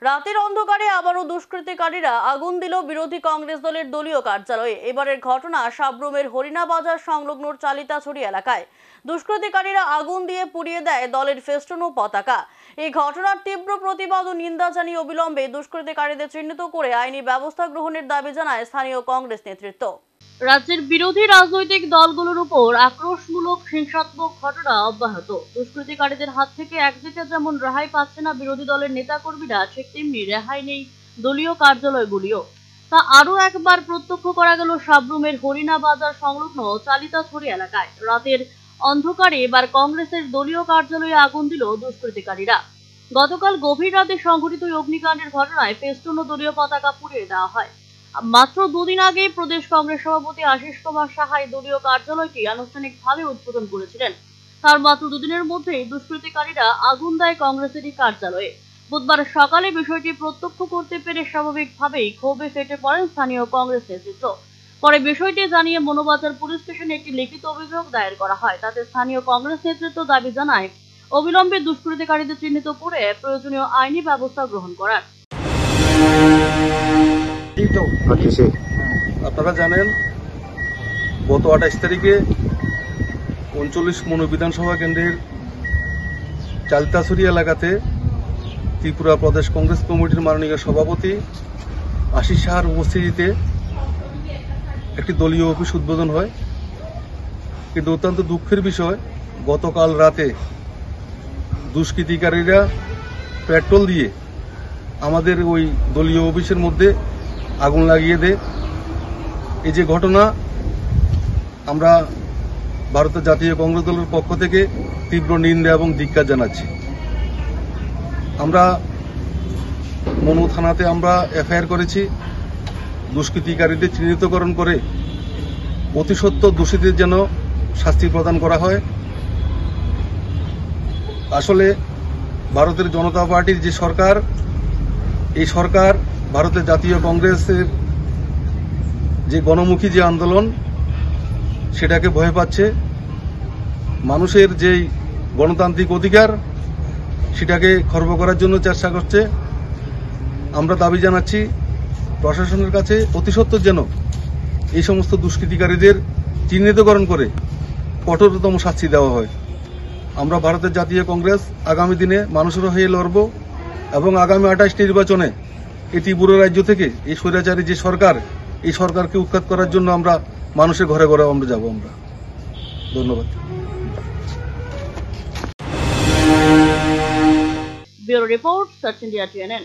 রাতের অন্ধকারে আবারও দুষ্কৃতিকারীরা আগুন দিল বিরোধী কংগ্রেস দলের দলীয় কার্যালয়ে। এবারের ঘটনা সাব্রুমের হরিণা বাজার সংলগ্ন চালিতাছড়ি এলাকায়। দুষ্কৃতিকারীরা আগুন দিয়ে পুড়িয়ে দেয় দলের ফেস্টুন ও পতাকা। এই ঘটনার তীব্র প্রতিবাদ ও নিন্দা জানিয়ে অবিলম্বে দুষ্কৃতিকারীদের চিহ্নিত করে আইনি ব্যবস্থা গ্রহণের দাবি জানায় স্থানীয় কংগ্রেস নেতৃত্ব। রাজ্যের বিরোধী রাজনৈতিক দলগুলোর উপর আক্রোশমূলক হিংসাত্মক ঘটনা অব্যাহত। দুষ্কৃতিকারীদের হাত থেকে একদিকে যেমন রেহাই পাচ্ছে না বিরোধী দলের নেতাকর্মীরা, ঠিক তেমনি রেহাই নেই দলীয় কার্যালয়গুলিও। তা আরও একবার প্রত্যক্ষ করা গেল সাব্রুমের হরিণা বাজার সংলগ্ন চালিতাছড়ি এলাকায়। রাতের অন্ধকারে এবার কংগ্রেসের দলীয় কার্যালয়ে আগুন দিল দুষ্কৃতিকারীরা। গতকাল গভীর রাতে সংঘটিত অগ্নিকাণ্ডের ঘটনায় ফেস্টুন ও দলীয় পতাকা পুড়িয়ে দেওয়া হয়। মাত্র দুদিন আগেই প্রদেশ কংগ্রেস সভাপতি আশিস কুমার সাহাই দলীয় কার্যালয়টি আনুষ্ঠানিকভাবে উদ্বোধন করেছিলেন। তার মাত্র দুদিনের মধ্যেই দুষ্কৃতিকারীরা আগুন দেয় কংগ্রেসেরই কার্যালয়ে। বুধবার সকালে বিষয়টি প্রত্যক্ষ করতে পেরে স্বাভাবিকভাবেই ক্ষোভে ফেটে পড়েন স্থানীয় কংগ্রেস নেতৃত্ব। পরে বিষয়টি জানিয়ে মনোবাজার পুলিশ স্টেশনে একটি লিখিত অভিযোগ দায়ের করা হয়। তাতে স্থানীয় কংগ্রেস নেতৃত্ব দাবি জানায় অবিলম্বে দুষ্কৃতিকারীদের চিহ্নিত করে প্রয়োজনীয় আইনি ব্যবস্থা গ্রহণ করার। আপনারা জানেন, গত 28 তারিখে 39 মনো বিধানসভা কেন্দ্রের চালিতাছড়ি এলাকাতে ত্রিপুরা প্রদেশ কংগ্রেস কমিটির মাননীয় সভাপতি আশিস সাহার উপস্থিতিতে একটি দলীয় অফিস উদ্বোধন হয়। কিন্তু অত্যন্ত দুঃখের বিষয়, গতকাল রাতে দুষ্কৃতিকারীরা পেট্রোল দিয়ে আমাদের ওই দলীয় অফিসের মধ্যে আগুন লাগিয়ে দেয়। এই যে ঘটনা, আমরা ভারতের জাতীয় কংগ্রেস দলের পক্ষ থেকে তীব্র নিন্দা এবং ধিক্কার জানাচ্ছি। আমরা মনু থানাতে আমরা এফআইআর করেছি। দুষ্কৃতিকারীদের চিহ্নিতকরণ করে অতি সত্বর দোষীদের যেন শাস্তি প্রদান করা হয়। আসলে ভারতের জনতা পার্টির যে সরকার, এই সরকার ভারতের জাতীয় কংগ্রেসের যে গণমুখী যে আন্দোলন, সেটাকে ভয় পাচ্ছে। মানুষের যেই গণতান্ত্রিক অধিকার, সেটাকে খর্ব করার জন্য চেষ্টা করছে। আমরা দাবি জানাচ্ছি প্রশাসনের কাছে অতি সত্বর যেন এই সমস্ত দুষ্কৃতিকারীদের চিহ্নিতকরণ করে কঠোরতম শাস্তি দেওয়া হয়। আমরা ভারতের জাতীয় কংগ্রেস আগামী দিনে মানুষের হয়ে লড়ব এবং আগামী 28 নির্বাচনে এই ত্রিপুরা রাজ্য থেকে এই স্বৈরাচারী যে সরকার, এই সরকারকে উৎখাত করার জন্য আমরা মানুষের ঘরে ঘরে আমরা যাব। আমরা ধন্যবাদ। Bureau report, search India TNN।